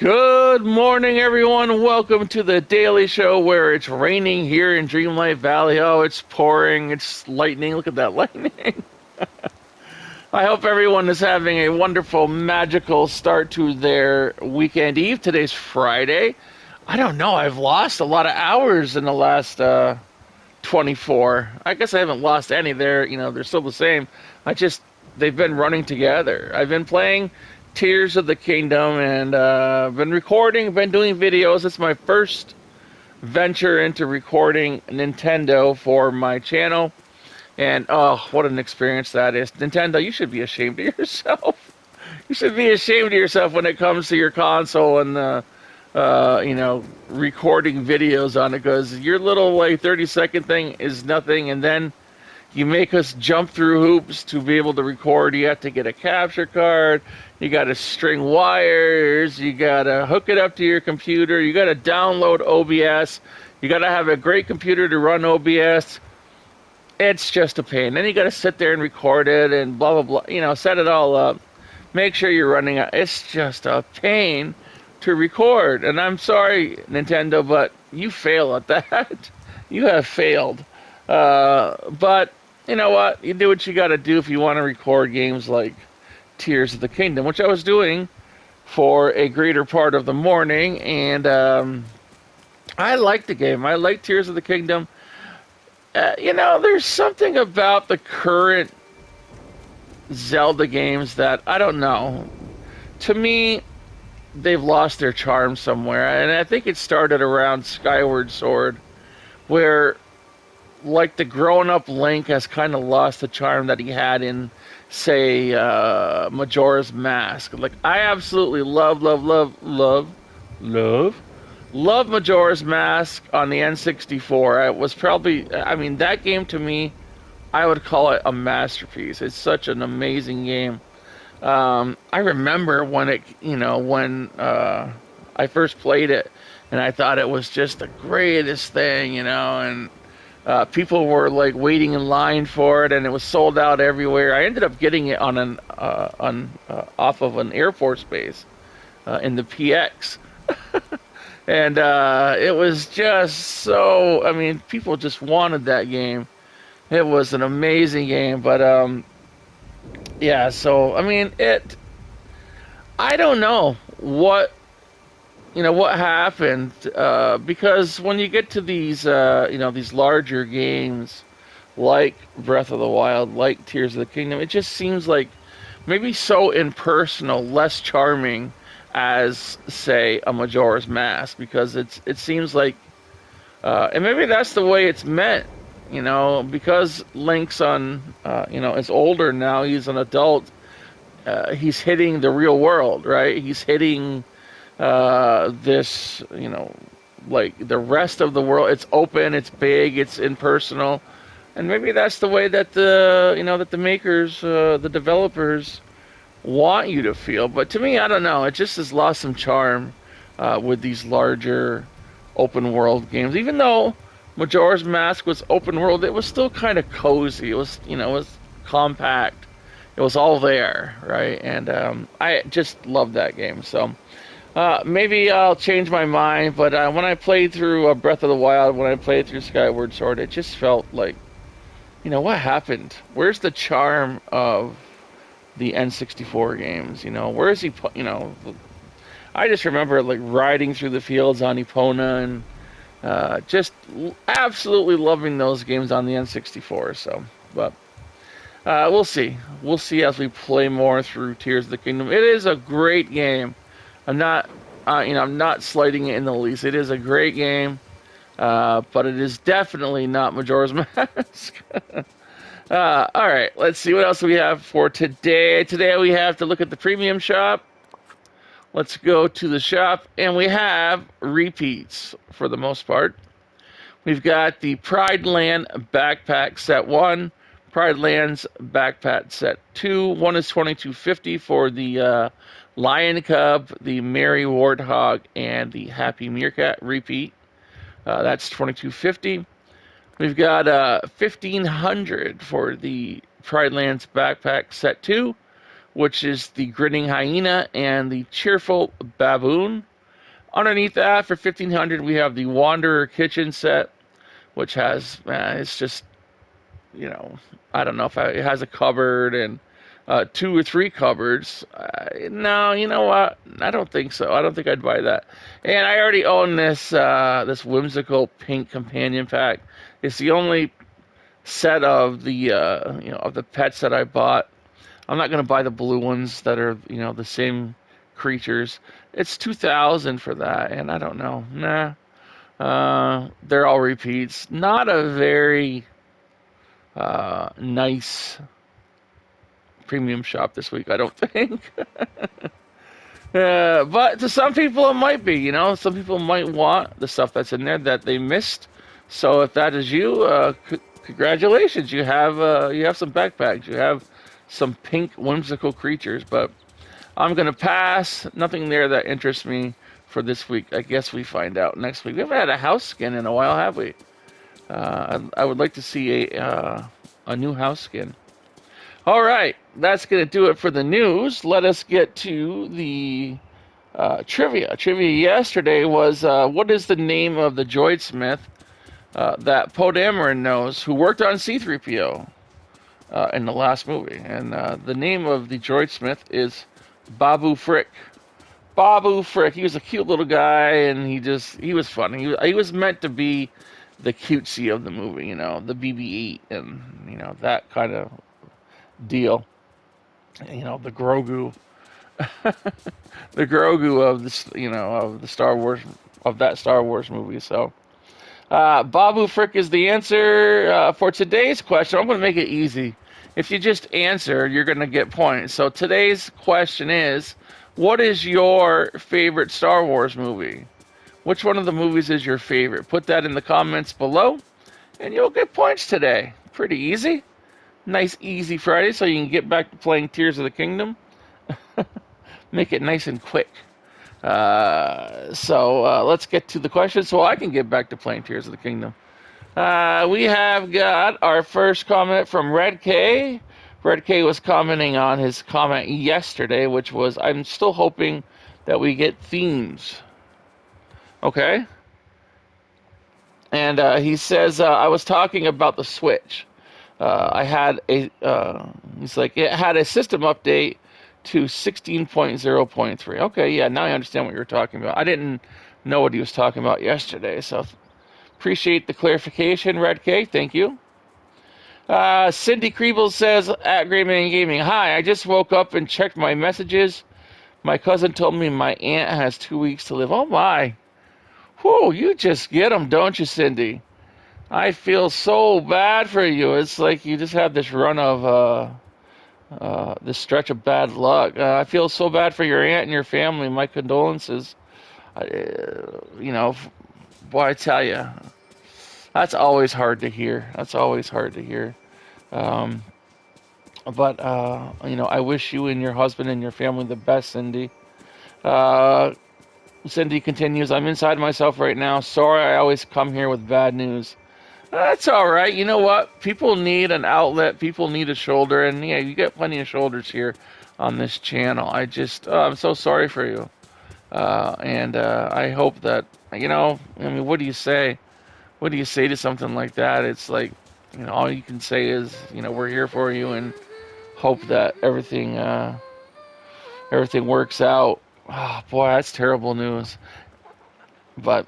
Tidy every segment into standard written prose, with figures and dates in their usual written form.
Good morning, everyone. Welcome to the Daily Show where it's raining here in Dreamlight Valley. Oh, it's pouring. It's lightning. Look at that lightning. I hope everyone is having a wonderful, magical start to their weekend eve. Today's Friday. I don't know. I've lost a lot of hours in the last 24. I guess I haven't lost any. They're still the same. They've been running together. I've been playing Tears of the Kingdom and been recording, been doing videos. It's my first venture into recording Nintendo for my channel. And oh, what an experience that is. Nintendo, you should be ashamed of yourself. You should be ashamed of yourself when it comes to your console and recording videos on it, because your little 30-second thing is nothing, and then you make us jump through hoops to be able to record. You have to get a capture card. You got to string wires. You got to hook it up to your computer. You got to download OBS. You got to have a great computer to run OBS. It's just a pain. Then you got to sit there and record it and blah, blah, blah. Set it all up. Make sure you're running it. It's just a pain to record. And I'm sorry, Nintendo, but you fail at that. You have failed. But you know what? You do what you got to do if you want to record games like Tears of the Kingdom, which I was doing for a greater part of the morning. And I like the game. I like Tears of the Kingdom. There's something about the current Zelda games that, I don't know. To me, they've lost their charm somewhere. And I think it started around Skyward Sword, where the grown-up Link has kind of lost the charm that he had in, say, Majora's Mask. I absolutely love Majora's Mask on the N64. It was probably, that game to me, I would call it a masterpiece. It's such an amazing game. I remember when I first played it, and I thought it was just the greatest thing, and people were waiting in line for it, and it was sold out everywhere. I ended up getting it on off of an Air Force base in the PX. And it was just so, people just wanted that game. It was an amazing game, but I don't know what happened, because when you get to these these larger games like Breath of the Wild, like Tears of the Kingdom, it just seems like maybe so impersonal, less charming as, say, a Majora's Mask, because it seems like, and maybe that's the way it's meant, because Link's is older now, he's an adult, he's hitting the real world, right? He's hitting this, the rest of the world. It's open, it's big, it's impersonal, and maybe that's the way that the makers, the developers, want you to feel. But to me, I don't know, it just has lost some charm with these larger open world games. Even though Majora's Mask was open world, it was still kind of cozy. It was it was compact, it was all there, right? And I just love that game. So maybe I'll change my mind, but when I played through Breath of the Wild, when I played through Skyward Sword, it just felt like, what happened? Where's the charm of the N64 games? Where is he? I just remember riding through the fields on Epona and just absolutely loving those games on the N64. So, but we'll see. We'll see as we play more through Tears of the Kingdom. It is a great game. I'm not slighting it in the least. It is a great game, but it is definitely not Majora's Mask. All right, let's see what else we have for today. Today we have to look at the premium shop. Let's go to the shop, and we have repeats for the most part. We've got the Pride Land Backpack Set 1, Pride Lands Backpack Set 2. One is $22.50 for the Lion Cub, the Merry Warthog, and the Happy Meerkat repeat. That's $22.50. We've got $1,500 for the Pride Lands Backpack Set 2, which is the Grinning Hyena and the Cheerful Baboon. Underneath that, for 1500, we have the Wanderer kitchen set, which has, it's just, you know, I don't know if it has a cupboard and 2 or 3 cupboards. No, you know what? I don't think so. I don't think I'd buy that. And I already own this whimsical pink companion pack. It's the only set of the of the pets that I bought. I'm not gonna buy the blue ones that are the same creatures. It's 2,000 for that, and I don't know. Nah, they're all repeats. Not a very nice premium shop this week, I don't think. But to some people it might be. Some people might want the stuff that's in there that they missed. So if that is you, congratulations, you have some backpacks, you have some pink whimsical creatures. But I'm gonna pass. Nothing there that interests me for this week. I guess we find out next week. We haven't had a house skin in a while, have we? I would like to see a new house skin. All right, that's gonna do it for the news. Let us get to the trivia. Trivia yesterday was what is the name of the droidsmith that Poe Dameron knows, who worked on C-3PO in the last movie? And the name of the droidsmith is Babu Frik. Babu Frik. He was a cute little guy, and he was fun. He was meant to be the cutesy of the movie, the BB-8 and that kind of deal. The Grogu, the Grogu of this, of the Star Wars, of that Star Wars movie. So, Babu Frik is the answer for today's question. I'm going to make it easy. If you just answer, you're going to get points. So today's question is, what is your favorite Star Wars movie? Which one of the movies is your favorite? Put that in the comments below, and you'll get points today. Pretty easy. Nice, easy Friday, so you can get back to playing Tears of the Kingdom. Make it nice and quick. So let's get to the question so I can get back to playing Tears of the Kingdom. We have got our first comment from Red K. Red K was commenting on his comment yesterday, which was, I'm still hoping that we get themes. Okay? And he says, I was talking about the Switch. I had he's like, it had a system update to 16.0.3. Okay, yeah, now I understand what you were talking about. I didn't know what he was talking about yesterday, so appreciate the clarification, Red K. Thank you. Cindy Kriebel says, at Grayman Gaming, hi, I just woke up and checked my messages. My cousin told me my aunt has 2 weeks to live. Oh, my. Whew, you just get them, don't you, Cindy? I feel so bad for you. It's like you just have this run of, this stretch of bad luck. I feel so bad for your aunt and your family. My condolences. Boy, I tell you, that's always hard to hear. That's always hard to hear. But I wish you and your husband and your family the best, Cindy. Cindy continues, I'm inside myself right now. Sorry, I always come here with bad news. That's all right. You know what? People need an outlet. People need a shoulder. And yeah, you get plenty of shoulders here on this channel. I'm so sorry for you. And I hope that, what do you say? What do you say to something like that? It's like, all you can say is, we're here for you and hope that everything works out. Oh, boy, that's terrible news. But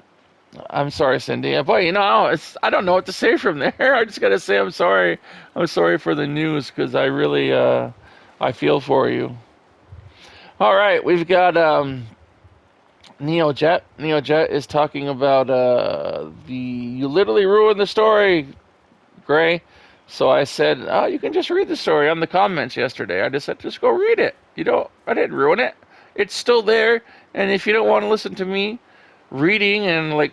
I'm sorry, Cindy. Boy, I don't know what to say from there. I just got to say I'm sorry. I'm sorry for the news because I really, I feel for you. All right, we've got Neojet. Neojet is talking about you literally ruined the story, Gray. So I said, you can just read the story on the comments yesterday. I just said, just go read it. I didn't ruin it. It's still there. And if you don't want to listen to me reading and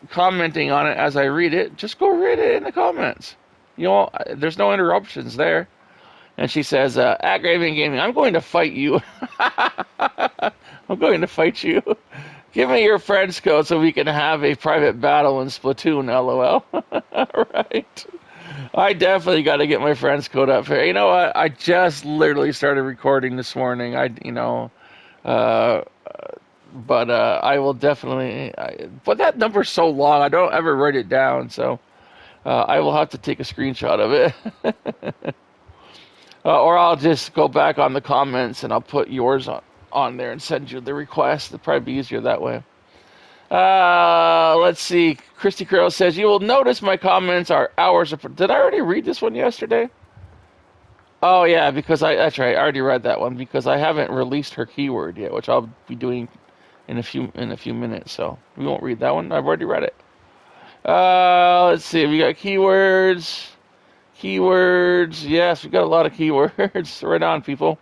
commenting on it as I read it, just go read it in the comments. There's no interruptions there. And she says, at Graving Gaming, I'm going to fight you. I'm going to fight you. Give me your friend's code so we can have a private battle in Splatoon, LOL. All right. I definitely got to get my friend's code up here. You know what? I just literally started recording this morning. But I will definitely. But that number's so long, I don't ever write it down. So I will have to take a screenshot of it, or I'll just go back on the comments and I'll put yours on there and send you the request. It'd probably be easier that way. Let's see. Kristy Crow says, "You will notice my comments are hours of." Did I already read this one yesterday? Oh yeah, because that's right. I already read that one because I haven't released her keyword yet, which I'll be doing in a few minutes. So we won't read that one. I've already read it. Let's see. We got keywords. Keywords. Yes, we got a lot of keywords. Right on, people.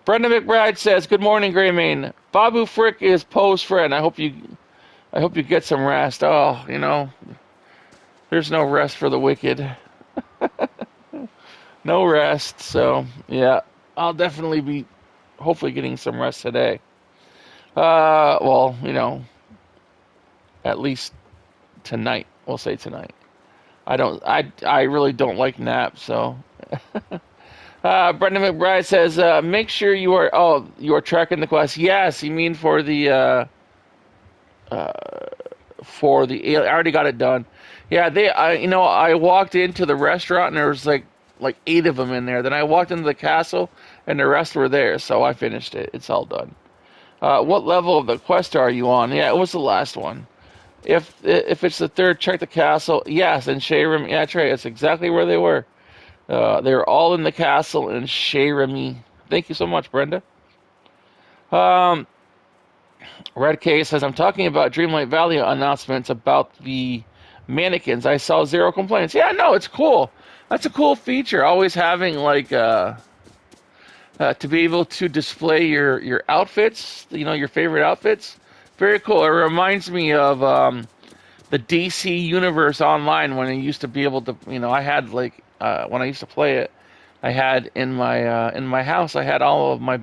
Brenda McBride says, "Good morning, Greymane. Babu Frik is Poe's friend. I hope you get some rest." Oh, there's no rest for the wicked. No rest. So yeah, I'll definitely be hopefully getting some rest today. Well, at least tonight. We'll say tonight. I really don't like naps, so. Brenda McBride says, make sure you are tracking the quest. Yes, you mean for the I already got it done. Yeah, I walked into the restaurant and there was like 8 of them in there. Then I walked into the castle and the rest were there, so I finished it. It's all done. What level of the quest are you on? Yeah, it was the last one. If it's the third, check the castle. Yes, and Shayram. Yeah, that's right. It's exactly where they were. They were all in the castle in Shayrami. Thank you so much, Brenda. Um, Red K says, I'm talking about Dreamlight Valley announcements about the mannequins. I saw 0 complaints. Yeah, no, it's cool. That's a cool feature. Always having to be able to display your outfits, your favorite outfits. Very cool. It reminds me of the DC Universe Online when I used to be able to, I had when I used to play it, I had in my house, I had all of my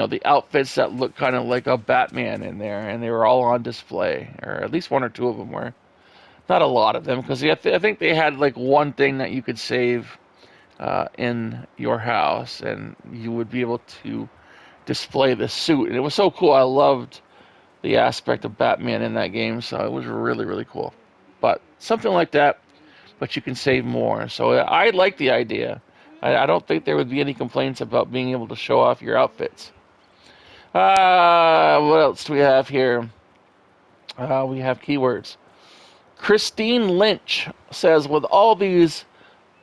the outfits that looked kind of like a Batman in there, and they were all on display, or at least 1 or 2 of them were. Not a lot of them, because I think they had one thing that you could save in your house, and you would be able to display the suit. And it was so cool. I loved the aspect of Batman in that game, so it was really, really cool. But something like that, but you can save more. So I like the idea. I don't think there would be any complaints about being able to show off your outfits. What else do we have here? We have keywords. Christine Lynch says, with all these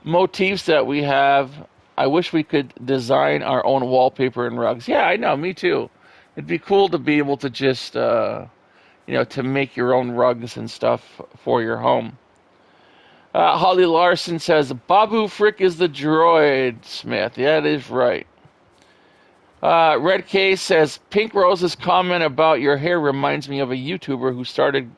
motifs that we have, I wish we could design our own wallpaper and rugs. Yeah, I know, me too. It'd be cool to be able to just, to make your own rugs and stuff for your home. Holly Larson says, Babu Frik is the droid smith. Yeah, it is right. Red K says, Pink Rose's comment about your hair reminds me of a YouTuber who started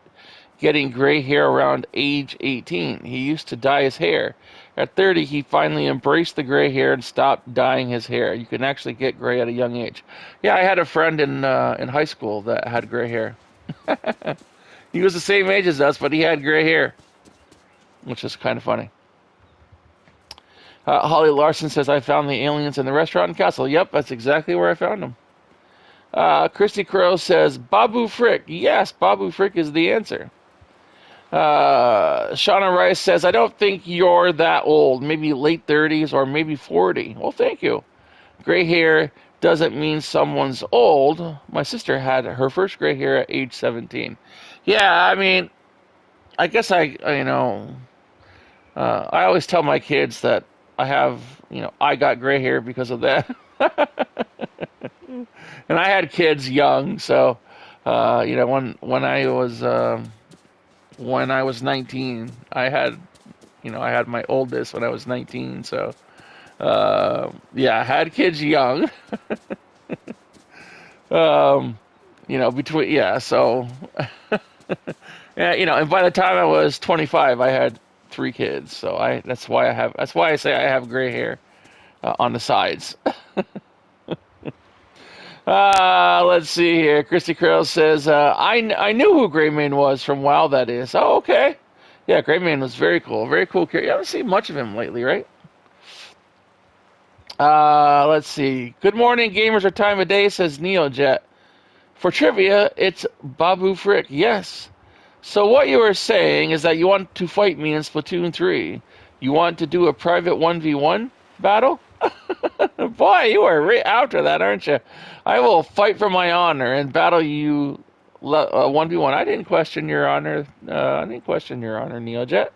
getting gray hair around age 18. He used to dye his hair. At 30, he finally embraced the gray hair and stopped dyeing his hair. You can actually get gray at a young age. Yeah, I had a friend in high school that had gray hair. He was the same age as us, but he had gray hair, which is kind of funny. Holly Larson says, I found the aliens in the restaurant and castle. Yep, that's exactly where I found them. Kristy Crow says, Babu Frik. Yes, Babu Frik is the answer. Shauna Rice says, I don't think you're that old. Maybe late 30s or maybe 40. Well, thank you. Gray hair doesn't mean someone's old. My sister had her first gray hair at age 17. Yeah, I mean, I guess I always tell my kids that I got gray hair because of that. And I had kids young, so, when I was 19, I had my oldest when I was 19, so, I had kids young. So, and by the time I was 25, I had 3 kids, so that's why I say I have gray hair on the sides. Let's see here. Kristy Crow says, I knew who Greymane was from WoW, that is. Oh, okay. Yeah, Greymane was very cool. Very cool character. You haven't seen much of him lately, right? Let's see. Good morning, gamers. Our time of day, says Neojet. For trivia, it's Babu Frik. Yes. So what you were saying is that you want to fight me in Splatoon 3. You want to do a private 1v1 battle? Boy, you are right after that, aren't you? I will fight for my honor and battle you 1v1. I didn't question your honor. Neojet.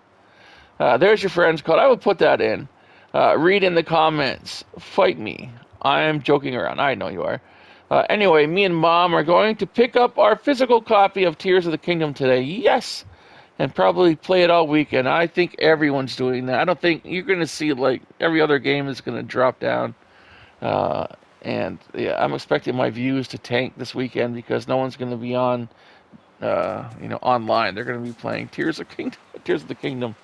There's your friend's code. I will put that in. Read in the comments. Fight me. I'm joking around. I know you are. Anyway, me and Mom are going to pick up our physical copy of Tears of the Kingdom today. Yes! And probably play it all weekend. I think everyone's doing that. I don't think you're going to see, like, every other game is going to drop down. And yeah, I'm expecting my views to tank this weekend because no one's going to be on, online. They're going to be playing Tears of the Kingdom.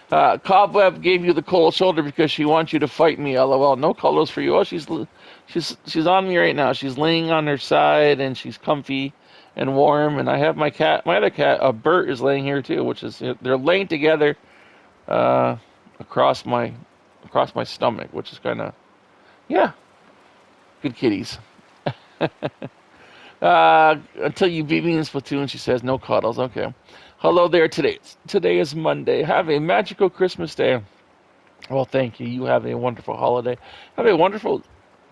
Cobweb gave you the cold shoulder because she wants you to fight me. LOL. No colors for you. Oh, she's on me right now. She's laying on her side and she's comfy and warm. And I have my other cat, Bert, is laying here too, which is they're laying together across my stomach, which is kind of good kitties. Until you beat me in Splatoon, she says no cuddles. Okay. Hello there. Today is Monday. Have a magical Christmas day. Well, thank you. You have a wonderful holiday. Have a wonderful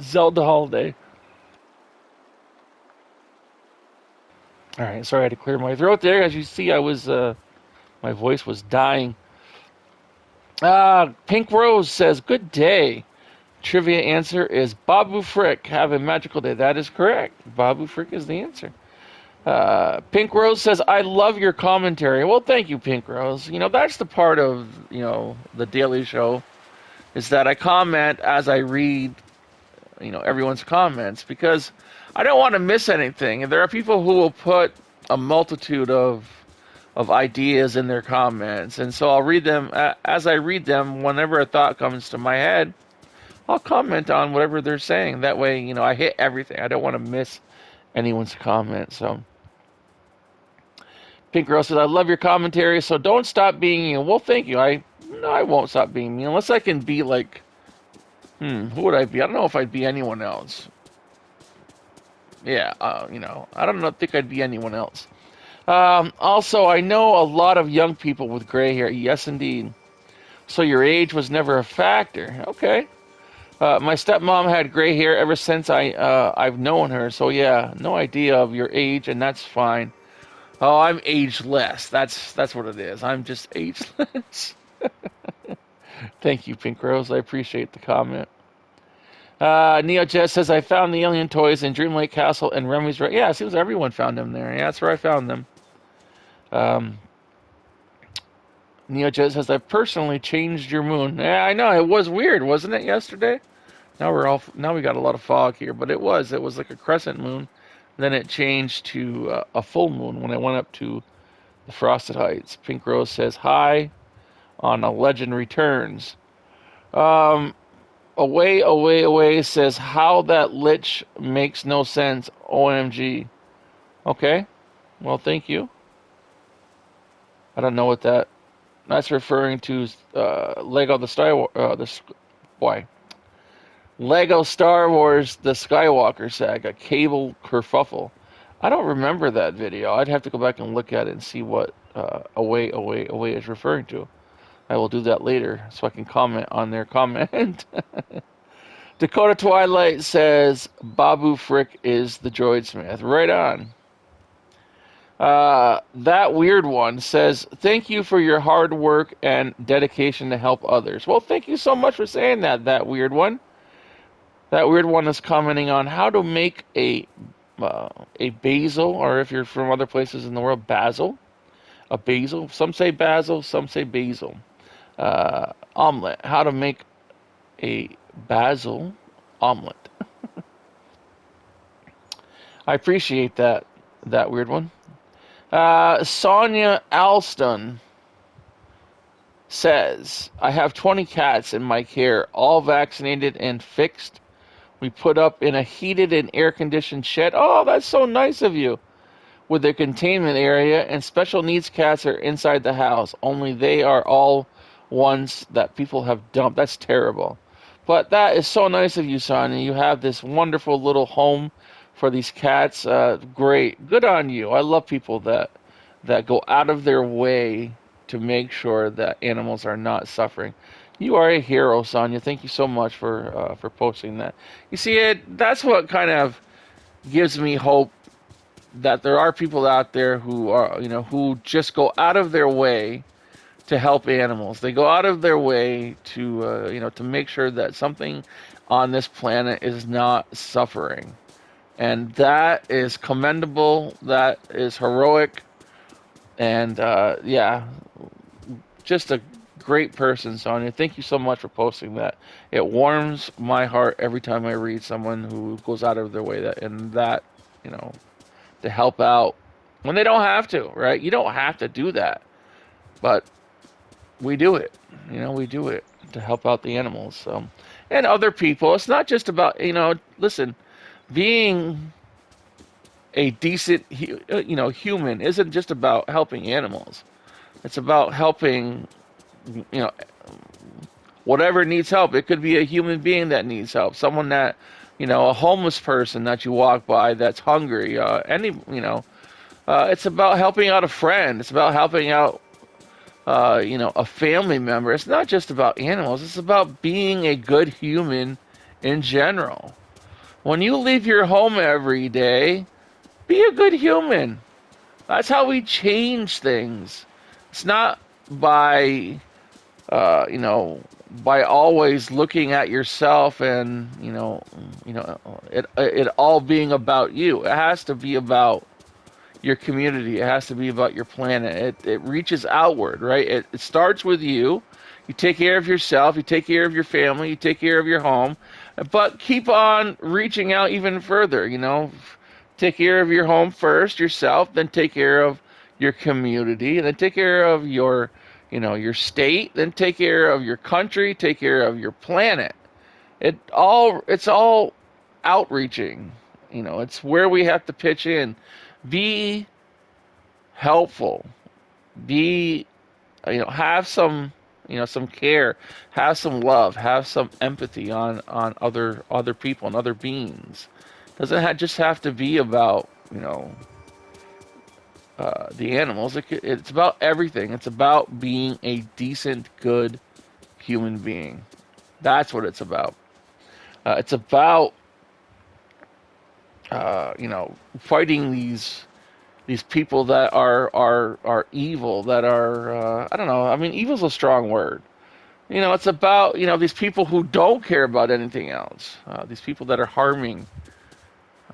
Zelda holiday. All right. Sorry, I had to clear my throat there. As you see, my voice was dying. Pink Rose says, good day. Trivia answer is Babu Frik. Have a magical day. That is correct. Babu Frik is the answer. Pink Rose says, I love your commentary. Well, thank you, Pink Rose. That's the part of, the Daily Show, is that I comment as I read, everyone's comments, because I don't want to miss anything. And there are people who will put a multitude of ideas in their comments. And so I'll read them. As I read them, whenever a thought comes to my head, I'll comment on whatever they're saying. That way, I hit everything. I don't want to miss anyone's comment. So Pink Girl says, I love your commentary, so don't stop being you. Well, thank you. I won't stop being me unless I can be like, who would I be? I don't know if I'd be anyone else. Yeah, I don't think I'd be anyone else. Also, I know a lot of young people with gray hair. Yes, indeed. So your age was never a factor. Okay. My stepmom had gray hair ever since I've known her. So yeah, no idea of your age, and that's fine. Oh, I'm ageless. That's what it is. I'm just ageless. Thank you, Pink Rose. I appreciate the comment. Neojet says, I found the alien toys in Dreamlight Castle and Remy's. Yeah, it seems everyone found them there. Yeah, that's where I found them. Neojet says, I personally changed your moon. Yeah, I know. It was weird, wasn't it, yesterday? Now we got a lot of fog here, but it was like a crescent moon. Then it changed to a full moon when I went up to the Frosted Heights. Pink Rose says, hi on A Legend Returns. Away says, how that lich makes no sense. OMG. Okay. Well, thank you. I don't know what that's referring to. Lego Lego Star Wars The Skywalker Saga, Cable Kerfuffle. I don't remember that video. I'd have to go back and look at it and see what away is referring to. I will do that later so I can comment on their comment. DakotaTwilight says, Babu Frik is the droid smith. Right on. That weird one says, thank you for your hard work and dedication to help others. Well, thank you so much for saying that weird one. That weird one is commenting on how to make a basil, or if you're from other places in the world, basil. A basil. Some say basil, some say basil. Omelet. How to make a basil omelet. I appreciate that weird one. Sonia Alston says, I have 20 cats in my care, all vaccinated and fixed. We put up in a heated and air-conditioned shed. Oh, that's so nice of you. With a containment area, and special needs cats are inside the house. Only they are all ones that people have dumped. That's terrible. But that is so nice of you, Sonia. You have this wonderful little home for these cats. Great, good on you. I love people that go out of their way to make sure that animals are not suffering. You are a hero, Sonia. Thank you so much for posting that. You see, that's what kind of gives me hope that there are people out there who are, who just go out of their way to help animals. They go out of their way to, to make sure that something on this planet is not suffering. And that is commendable. That is heroic. And yeah, just a great person, Sonia. Thank you so much for posting that. It warms my heart every time I read someone who goes out of their way you know, to help out when they don't have to, right? You don't have to do that, but we do it. We do it to help out the animals. So, and other people. It's not just about, listen, being a decent, human isn't just about helping animals. It's about helping, you know, whatever needs help. It could be a human being that needs help. Someone that, a homeless person that you walk by that's hungry. It's about helping out a friend. It's about helping out a family member. It's not just about animals. It's about being a good human in general. When you leave your home every day, be a good human. That's how we change things. It's not by, by always looking at yourself and, it all being about you. It has to be about your community. It has to be about your planet. It reaches outward, right? It starts with you. You take care of yourself. You take care of your family. You take care of your home. But keep on reaching out even further, Take care of your home first, yourself, then take care of your community, and then take care of your state, then take care of your country, take care of your planet. It's all outreaching. It's where we have to pitch in. Be helpful. Be, have some, some care, have some love, have some empathy on other people and other beings. Doesn't just have to be about, the animals. It's about everything. It's about being a decent, good human being. That's what it's about. It's about, fighting these people that are evil, that are, I don't know. I mean, evil's a strong word. It's about, these people who don't care about anything else. These people that are harming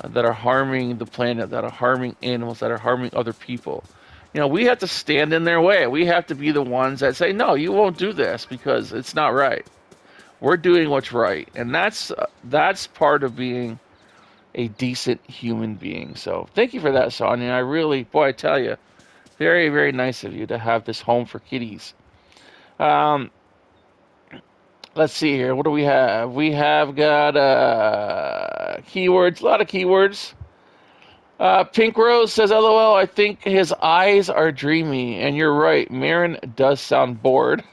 the planet, that are harming animals, that are harming other people. We have to stand in their way. We have to be the ones that say, no, you won't do this because it's not right. We're doing what's right. And that's part of being a decent human being. So thank you for that, Sonia. I really, boy, I tell you, very, very nice of you to have this home for kitties. Let's see here. What do we have? We have got keywords, a lot of keywords. Pink Rose says, LOL, I think his eyes are dreamy. And you're right, Marin does sound bored.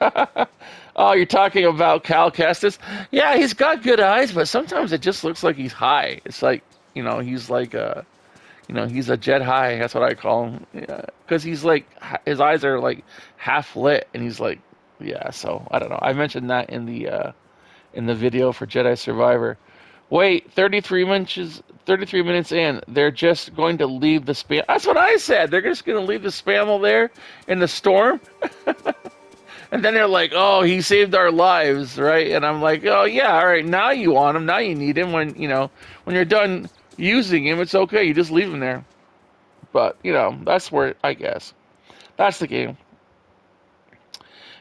Oh, you're talking about Cal Kestis? Yeah, he's got good eyes, but sometimes it just looks like he's high. It's like, he's like he's a jet high. That's what I call him. Yeah, because he's like, his eyes are like half lit, and he's like, yeah. So I don't know. I mentioned that in the video for Jedi Survivor. Wait, 33 minutes in, they're just going to leave the spam. That's what I said. They're just going to leave the spamel there in the storm. And then they're like, oh, he saved our lives, right? And I'm like, oh, yeah, all right, now you want him. Now you need him. When you're done using him, it's okay. You just leave him there. But, that's where, I guess. That's the game.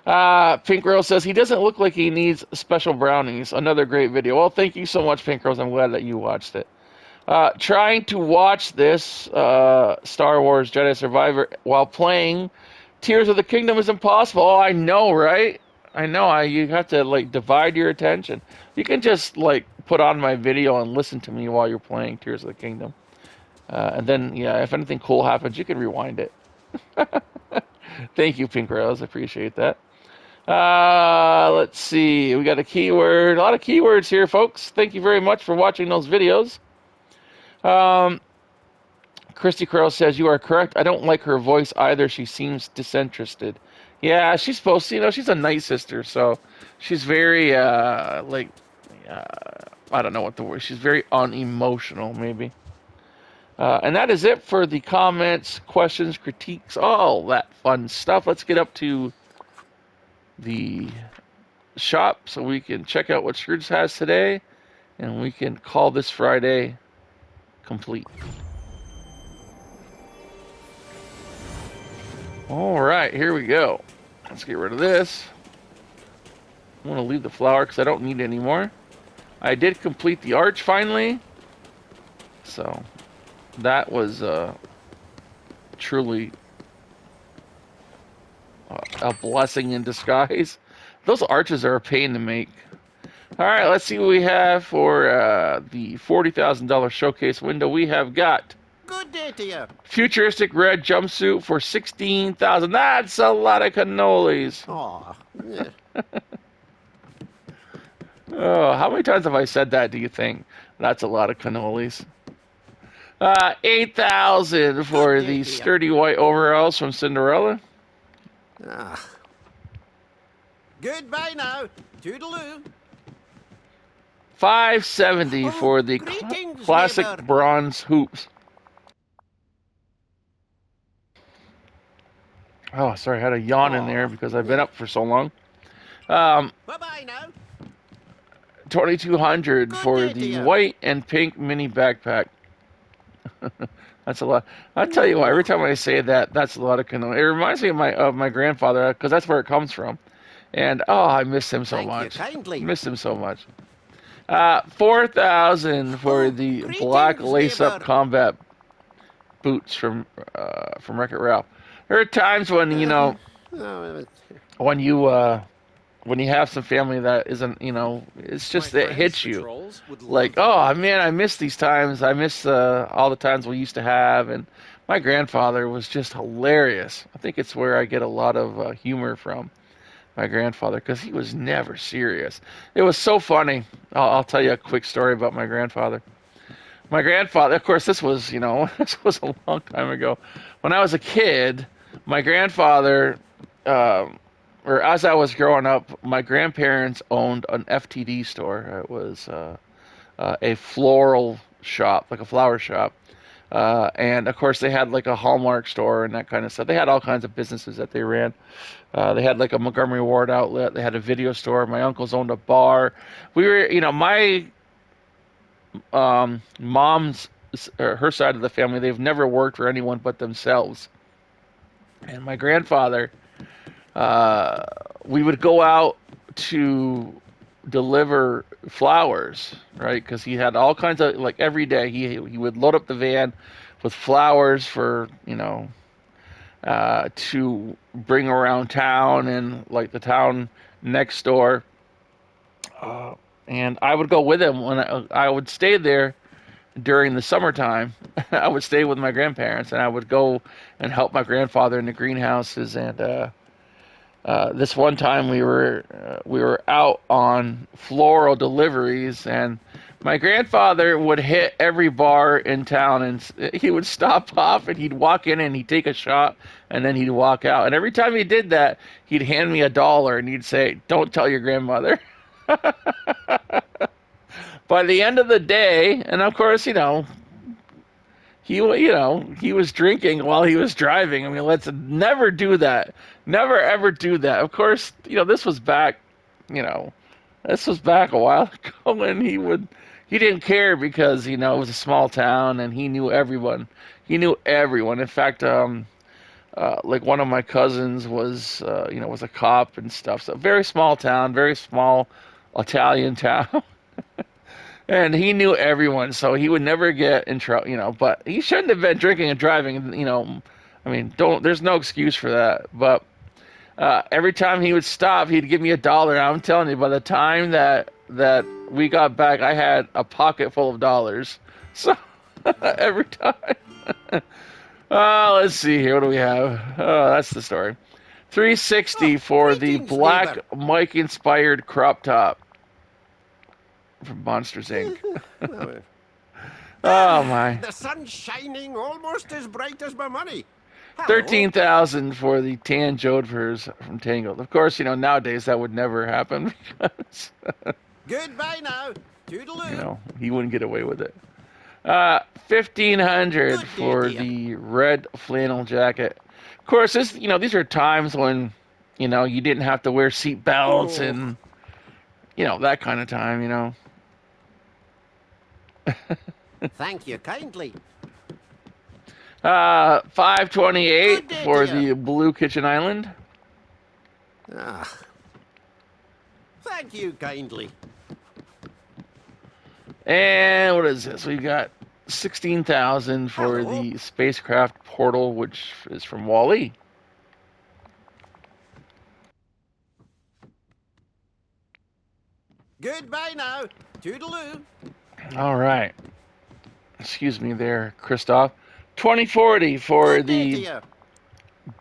Pink Rose says, he doesn't look like he needs special brownies. Another great video. Well, thank you so much, Pink Rose. I'm glad that you watched it. Trying to watch this Star Wars Jedi Survivor while playing Tears of the Kingdom is impossible. Oh, I know, right? I know. You have to, divide your attention. You can just, put on my video and listen to me while you're playing Tears of the Kingdom. And then, yeah, if anything cool happens, you can rewind it. Thank you, Pink Rose. I appreciate that. Let's see. We got a keyword. A lot of keywords here, folks. Thank you very much for watching those videos. Kristy Crow says, you are correct. I don't like her voice either. She seems disinterested. Yeah, she's supposed to, she's a night sister, so she's very, I don't know what the word, she's very unemotional, maybe. And that is it for the comments, questions, critiques, all that fun stuff. Let's get up to the shop so we can check out what Scrooges has today, and we can call this Friday complete. All right, here we go. Let's get rid of this. I want to leave the flower because I don't need it anymore. I did complete the arch finally, so that was truly a blessing in disguise. Those arches are a pain to make. All right, let's see what we have for the $40,000 showcase window. We have got Good day to you. futuristic red jumpsuit for $16,000. That's a lot of cannolis. Aw. Yeah. Oh, how many times have I said that, do you think? That's a lot of cannolis. $8,000 for the sturdy white overalls from Cinderella. Ah. Goodbye now. Toodaloo. $570 for the greetings, classic neighbor. bronze hoops. Oh, sorry, I had a yawn in there because I've been up for so long. Bye-bye now. $2,200 for the white and pink mini backpack. That's a lot. I'll tell you what, every time I say that, that's a lot of canoe. It reminds me of my grandfather, because that's where it comes from. And, I miss him so much. Thank you kindly. Miss him so much. $4,000 for the black lace-up neighbor. combat boots from Wreck-It Ralph. There are times when, when you have some family that isn't, it's just, it hits you. Like, oh, man, I miss these times. I miss all the times we used to have. And my grandfather was just hilarious. I think it's where I get a lot of humor from. My grandfather, because he was never serious. It was so funny. I'll tell you a quick story about my grandfather. My grandfather, of course, this was, this was a long time ago. When I was a kid, my grandfather, or as I was growing up, my grandparents owned an FTD store. It was a floral shop, like a flower shop. And of course, they had like a Hallmark store and that kind of stuff. They had all kinds of businesses that they ran. They had like a Montgomery Ward outlet. They had a video store. My uncles owned a bar. We were, my mom's, her side of the family, they've never worked for anyone but themselves. And my grandfather, we would go out to deliver flowers, right? Because he had all kinds of, like every day, he would load up the van with flowers for, to bring around town and like the town next door. And I would go with him when I would stay there during the summertime. I would stay with my grandparents and I would go and help my grandfather in the greenhouses. And this one time we were out on floral deliveries, and my grandfather would hit every bar in town, and he would stop off and he'd walk in and he'd take a shot and then he'd walk out. And every time he did that, he'd hand me $1 and he'd say, "Don't tell your grandmother." By the end of the day, and of course, he was drinking while he was driving. I mean, let's never do that. Never ever do that. Of course, this was back, this was back a while ago, and he didn't care because, it was a small town and he knew everyone. He knew everyone. In fact, like one of my cousins was, was a cop and stuff. So very small town, very small Italian town. And he knew everyone, so he would never get in trouble, but he shouldn't have been drinking and driving, I mean, there's no excuse for that. But every time he would stop, he'd give me $1. And I'm telling you, by the time that we got back, I had a pocket full of dollars. So every time. Let's see here. What do we have? Oh, that's the story. $360 for the greetings, black neighbor. Mike-inspired crop top from Monsters, Inc. Oh, my. The sun's shining almost as bright as my money. Hello. 13,000 for the tan Jodhpurs from Tangled. Of course, nowadays that would never happen because, Goodbye now. Toodaloo. he wouldn't get away with it. 1,500 Good day, for dear. the red flannel jacket. Of course, these are times when, you didn't have to wear seat belts and, that kind of time, Thank you kindly. 528 Good day, for dear. the blue kitchen island. Thank you kindly. And what is this? We've got 16,000 for Hello. the spacecraft portal, which is from Wall-E. Goodbye now. Toodaloo. All right. Excuse me there, Christoph. 2040 for Good day, the dear.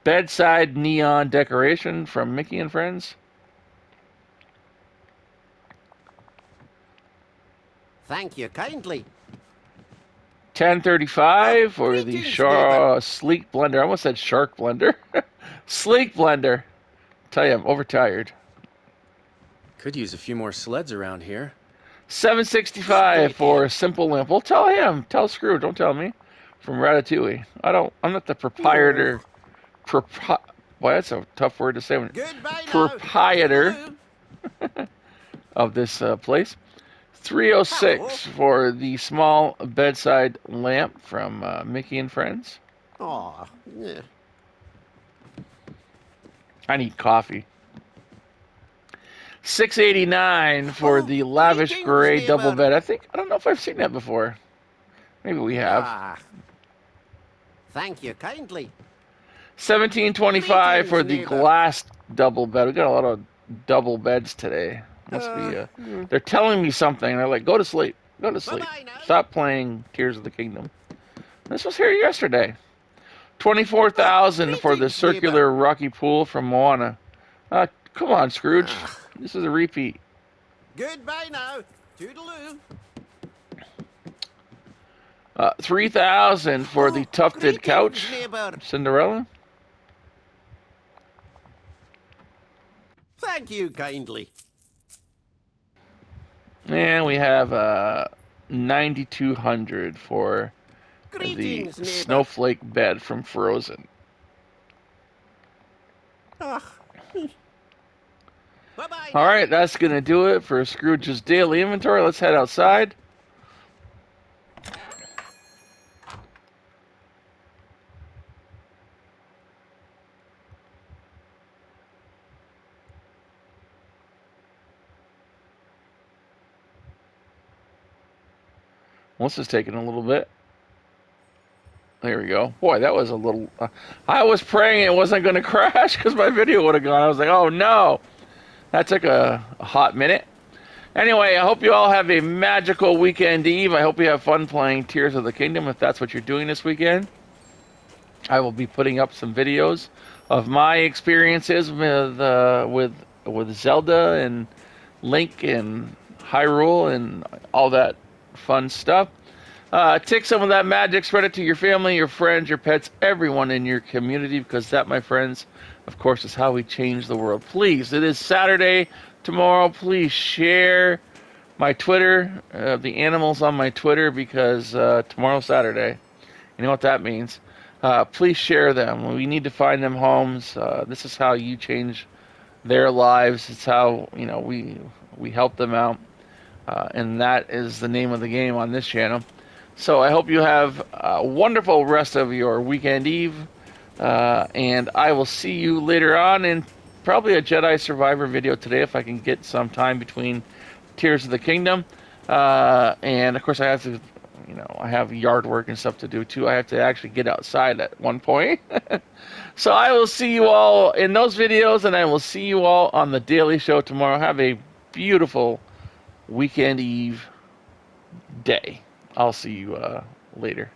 bedside neon decoration from Mickey and Friends. Thank you kindly. 1035 for the Greetings, neighbor. sleek blender. I almost said shark blender. Sleek blender. Tell you, I'm overtired. Could use a few more sleds around here. 765 for a simple lamp. Well, tell him. Tell Scrooge. Don't tell me. From Ratatouille. I'm not the proprietor. Boy, that's a tough word to say. Goodbye now. Proprietor Toodaloo. of this place. 306 for the small bedside lamp from Mickey and Friends. Aw, yeah. I need coffee. 689 for the lavish greetings, gray double neighbor. bed. I don't know if I've seen that before. Maybe we have. Thank you kindly. 1725 for the Greetings, neighbor. glass double bed. We got a lot of double beds today. Must be. They're telling me something. They're like, go to sleep. Go to sleep. Bye-bye now. Stop playing Tears of the Kingdom. This was here yesterday. 24,000 for the greetings, circular rocky pool from Moana. Come on, Scrooge. This is a repeat. Goodbye now. Toodaloo. 3,000 for the tufted Greetings, couch. neighbor. Cinderella. Thank you kindly. And we have 9,200 for the Greetings, neighbor. snowflake bed from Frozen. Bye-bye. All right, that's going to do it for Scrooge's daily inventory. Let's head outside. Well, this is taking a little bit. There we go. Boy, that was a little... I was praying it wasn't going to crash because my video would have gone. I was like, oh, no. That took a hot minute. Anyway, I hope you all have a magical weekend eve. I hope you have fun playing Tears of the Kingdom if that's what you're doing this weekend. I will be putting up some videos of my experiences with Zelda and Link and Hyrule and all that fun stuff. Take some of that magic, spread it to your family, your friends, your pets, everyone in your community, because that, my friends, of course, is how we change the world. Please, it is Saturday tomorrow. Please share my Twitter, the animals on my Twitter, because tomorrow's Saturday. You know what that means. Please share them. We need to find them homes. This is how you change their lives. It's how we help them out. And that is the name of the game on this channel. So I hope you have a wonderful rest of your weekend eve. And I will see you later on in probably a Jedi Survivor video today if I can get some time between Tears of the Kingdom. And of course I have to, I have yard work and stuff to do too. I have to actually get outside at one point. So I will see you all in those videos, and I will see you all on the Daily Show tomorrow. Have a beautiful weekend eve day. I'll see you later.